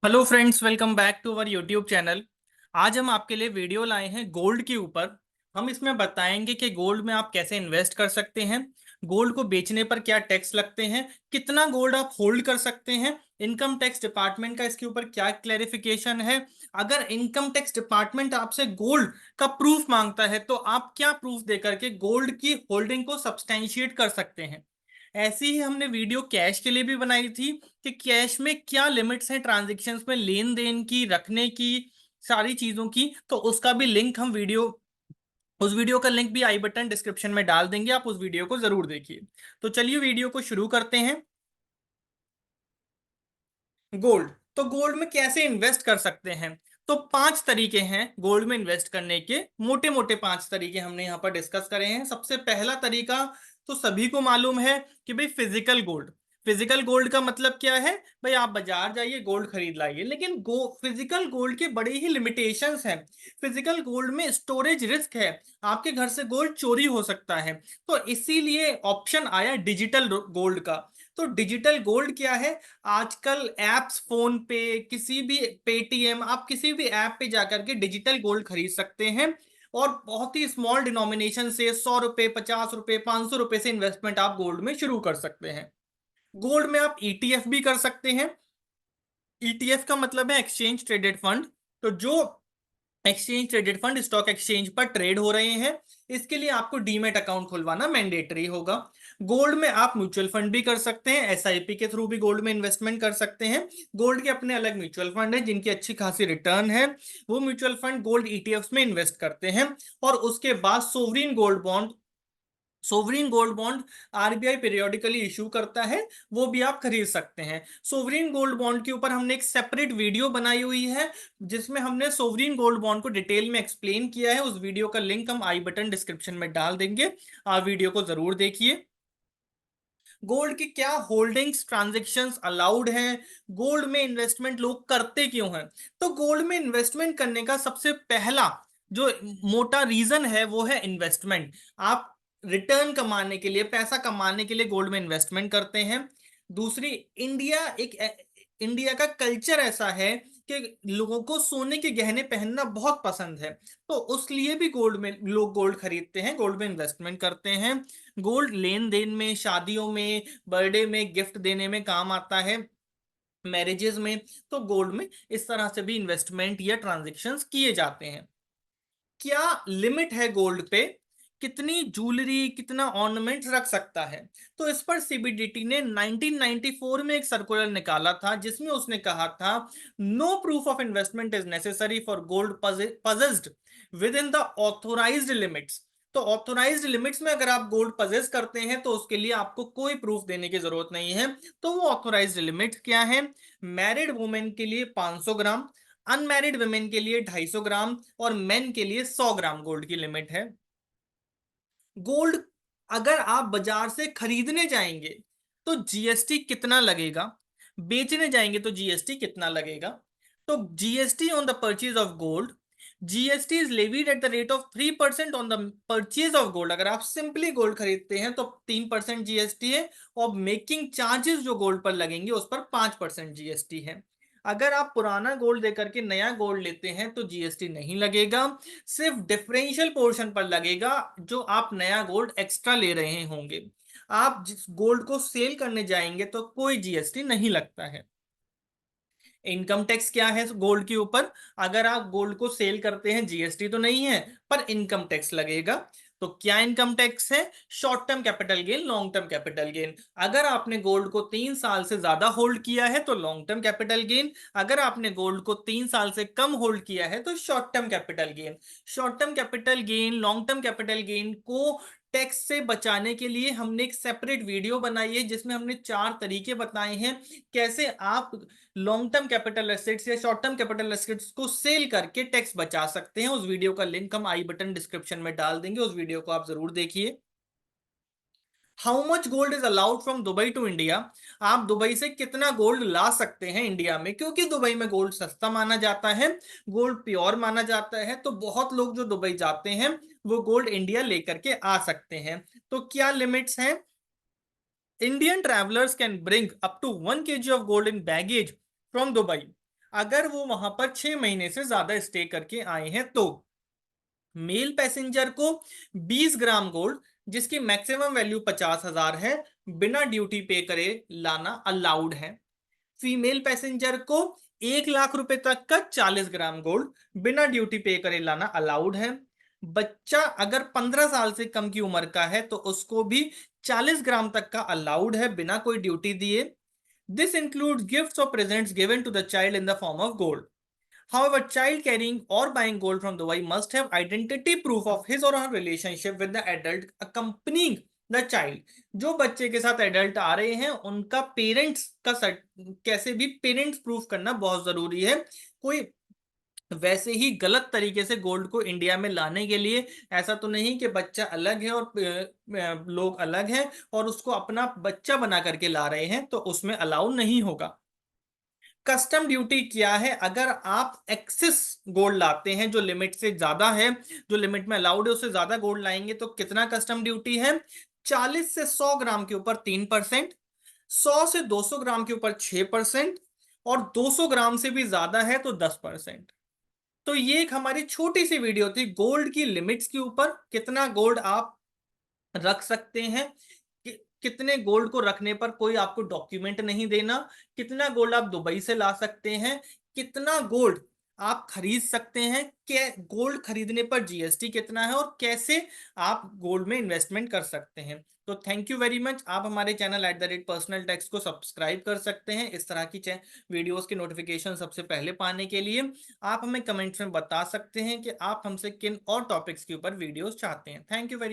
Hello friends, welcome back to our YouTube channel. आज हम आपके लिए वीडियो लाए हैं गोल्ड के ऊपर। हम इसमें बताएंगे कि गोल्ड में आप कैसे इन्वेस्ट कर सकते हैं, गोल्ड को बेचने पर क्या टैक्स लगते हैं, कितना गोल्ड आप होल्ड कर सकते हैं, इनकम टैक्स डिपार्टमेंट का इसके ऊपर क्या क्लैरिफिकेशन है, अगर इनकम टैक्स डिपार्टमेंट आपसे गोल्ड का प्रूफ मांगता है तो आप क्या प्रूफ देकर के गोल्ड की होल्डिंग को सब्सटैंशिएट कर सकते हैं। ऐसी ही हमने वीडियो कैश के लिए भी बनाई थी कि कैश में क्या लिमिट्स हैं ट्रांजेक्शन्स में, लेन देन की, रखने की, सारी चीजों की। तो उसका भी लिंक हम वीडियो उस वीडियो का लिंक भी आई बटन डिस्क्रिप्शन में डाल देंगे, आप उस वीडियो को जरूर देखिए। तो चलिए वीडियो को शुरू करते हैं। गोल्ड, तो गोल्ड में कैसे इन्वेस्ट कर सकते हैं? तो पांच तरीके हैं गोल्ड में इन्वेस्ट करने के, मोटे मोटे पांच तरीके हमने यहाँ पर डिस्कस करे हैं। सबसे पहला तरीका तो सभी को मालूम है कि भाई फिजिकल गोल्ड। फिजिकल गोल्ड का मतलब क्या है? भाई आप बाजार जाइए, गोल्ड खरीद लाइए, लेकिन फिजिकल गोल्ड के बड़े ही लिमिटेशंस हैं। फिजिकल गोल्ड में स्टोरेज रिस्क है, आपके घर से गोल्ड चोरी हो सकता है। तो इसीलिए ऑप्शन आया डिजिटल गोल्ड का। तो डिजिटल गोल्ड क्या है? आजकल एप्स, फोन पे, किसी भी, पेटीएम, आप किसी भी ऐप पे जाकर के डिजिटल गोल्ड खरीद सकते हैं। और बहुत ही स्मॉल डिनोमिनेशन से 100 रुपए, 50 रुपए, 500 रुपए से इन्वेस्टमेंट आप गोल्ड में शुरू कर सकते हैं। गोल्ड में आप ईटीएफ भी कर सकते हैं। ईटीएफ का मतलब है एक्सचेंज ट्रेडेड फंड। तो जो exchange traded fund stock exchange पर ट्रेड हो रहे हैं, इसके लिए आपको डीमेट अकाउंट खुलवाना मैंडेटरी होगा। गोल्ड में आप म्यूचुअल फंड भी कर सकते हैं, एसआईपी के थ्रू भी गोल्ड में इन्वेस्टमेंट कर सकते हैं। गोल्ड के अपने अलग म्यूचुअल फंड है जिनकी अच्छी खासी रिटर्न है। वो म्यूचुअल फंड गोल्ड ईटीएफ्स में इन्वेस्ट करते हैं। और उसके बाद sovereign gold bond RBI periodically issue करता है, वो भी आप खरीद सकते हैं। सोवरीन गोल्ड बॉन्ड के ऊपर हमने एक सेपरेट वीडियो बनाई हुई है जिसमें हमने सोवरीन गोल्ड बॉन्ड को डिटेल में एक्सप्लेन किया है। उस वीडियो का लिंक हम आई बटन डिस्क्रिप्शन में डाल देंगे, आप वीडियो को जरूर देखिए। गोल्ड की क्या होल्डिंग्स, ट्रांजैक्शंस अलाउड हैं, गोल्ड में इन्वेस्टमेंट लोग करते क्यों हैं? तो गोल्ड में इन्वेस्टमेंट करने का सबसे पहला जो मोटा रीजन है वो है इन्वेस्टमेंट। आप रिटर्न कमाने के लिए, पैसा कमाने के लिए गोल्ड में इन्वेस्टमेंट करते हैं। दूसरी, इंडिया का कल्चर ऐसा है कि लोगों को सोने के गहने पहनना बहुत पसंद है। तो उस लिए भी गोल्ड में लोग गोल्ड खरीदते हैं, गोल्ड में इन्वेस्टमेंट करते हैं। गोल्ड लेन देन में, शादियों में, बर्थडे में गिफ्ट देने में काम आता है, मैरिजेस में। तो गोल्ड में इस तरह से भी इन्वेस्टमेंट या ट्रांजेक्शन्स किए जाते हैं। क्या लिमिट है गोल्ड पे? कितनी ज्वेलरी, कितना ऑर्नामेंट रख सकता है? तो इस पर सीबीडीटी ने 1994 में एक सर्कुलर निकाला था जिसमें उसने कहा था, no proof of investment is necessary for gold possessed within the authorised limits. तो ऑथोराइज्ड लिमिट्स में अगर आप गोल्ड पजेस करते हैं तो उसके लिए आपको कोई प्रूफ देने की जरूरत नहीं है। तो वो ऑथोराइज्ड लिमिट्स क्या है? मैरिड वुमेन के लिए 500 ग्राम, अनमैरिड वुमेन के लिए 250 ग्राम और मेन के लिए 100 ग्राम गोल्ड की लिमिट है। गोल्ड अगर आप बाजार से खरीदने जाएंगे तो जीएसटी कितना लगेगा, बेचने जाएंगे तो जीएसटी कितना लगेगा? तो GST on the purchase of gold, GST is levied at the rate of 3% on the purchase of gold. अगर आप सिंपली गोल्ड खरीदते हैं तो 3% जीएसटी है, और मेकिंग चार्जेस जो गोल्ड पर लगेंगे उस पर 5% जीएसटी है। अगर आप पुराना गोल्ड देकर के नया गोल्ड लेते हैं तो जीएसटी नहीं लगेगा, सिर्फ डिफरेंशियल पोर्शन पर लगेगा जो आप नया गोल्ड एक्स्ट्रा ले रहे होंगे। आप जिस गोल्ड को सेल करने जाएंगे तो कोई जीएसटी नहीं लगता है। इनकम टैक्स क्या है गोल्ड के ऊपर? अगर आप गोल्ड को सेल करते हैं, जीएसटी तो नहीं है पर इनकम टैक्स लगेगा। तो क्या इनकम टैक्स है? Short term capital gain, long term capital gain. अगर आपने गोल्ड को 3 साल से ज्यादा होल्ड किया है तो लॉन्ग टर्म कैपिटल गेन, अगर आपने गोल्ड को 3 साल से कम होल्ड किया है तो short term capital gain. Short term capital gain, long term capital gain को टैक्स से बचाने के लिए हमने एक सेपरेट वीडियो बनाई है जिसमें हमने 4 तरीके बताए हैं कैसे आप लॉन्ग टर्म कैपिटल एसेट्स या शॉर्ट टर्म कैपिटल एसेट्स को सेल करके टैक्स बचा सकते हैं। उस वीडियो का लिंक हम आई बटन डिस्क्रिप्शन में डाल देंगे, उस वीडियो को आप जरूर देखिए। How much gold is allowed from Dubai to India? आप दुबई से कितना गोल्ड ला सकते हैं इंडिया में? क्योंकि दुबई में गोल्ड सस्ता माना जाता है, गोल्ड प्योर माना जाता है, तो बहुत लोग जो दुबई जाते हैं वो गोल्ड इंडिया लेकर के आ सकते हैं। तो क्या लिमिट्स हैं? Indian travelers can bring up to 1 kg of gold in baggage from Dubai. अगर वो वहां पर 6 महीने से ज्यादा स्टे करके आए हैं तो मेल पैसेंजर को 20 ग्राम गोल्ड, जिसकी मैक्सिमम वैल्यू 50,000 है, बिना ड्यूटी पे करे लाना अलाउड है। फीमेल पैसेंजर को 1 लाख रुपए तक का 40 ग्राम गोल्ड बिना ड्यूटी पे करे लाना अलाउड है। बच्चा अगर 15 साल से कम की उम्र का है तो उसको भी 40 ग्राम तक का अलाउड है बिना कोई ड्यूटी दिए। दिस इंक्लूड्स गिफ्ट्स और presents given to the child in the form of gold. However, child carrying or buying gold from Dubai must have identity proof of his or her relationship with the adult accompanying the child। जो बच्चे के साथ adult आ रहे हैं उनका parents का कैसे भी पेरेंट्स प्रूफ करना बहुत जरूरी है। कोई वैसे ही गलत तरीके से गोल्ड को इंडिया में लाने के लिए ऐसा तो नहीं कि बच्चा अलग है और लोग अलग हैं और उसको अपना बच्चा बना करके ला रहे हैं, तो उसमें अलाउ नहीं होगा। कस्टम ड्यूटी क्या है? अगर आप एक्सेस गोल्ड लाते हैं जो लिमिट से ज्यादा है, जो लिमिट में अलाउड है उससे ज्यादा गोल्ड लाएंगे तो कितना कस्टम ड्यूटी है? 40 से 100 ग्राम के ऊपर 3%, 100 से 200 ग्राम के ऊपर 6%, और 200 ग्राम से भी ज्यादा है तो 10%। तो ये एक हमारी छोटी सी वीडियो थी गोल्ड की लिमिट्स के ऊपर, कितना गोल्ड आप रख सकते हैं, कितने गोल्ड को रखने पर कोई आपको डॉक्यूमेंट नहीं देना, कितना गोल्ड आप दुबई से ला सकते हैं, कितना गोल्ड आप खरीद सकते हैं, क्या गोल्ड खरीदने पर जीएसटी कितना है, और कैसे आप गोल्ड में इन्वेस्टमेंट कर सकते हैं। तो थैंक यू वेरी मच। आप हमारे चैनल @पर्सनल टैक्स को सब्सक्राइब कर सकते हैं इस तरह की वीडियोस के नोटिफिकेशन सबसे पहले पाने के लिए। आप हमें कमेंट्स में बता सकते हैं कि आप हमसे किन और टॉपिक्स के ऊपर वीडियोस चाहते हैं। Thank you very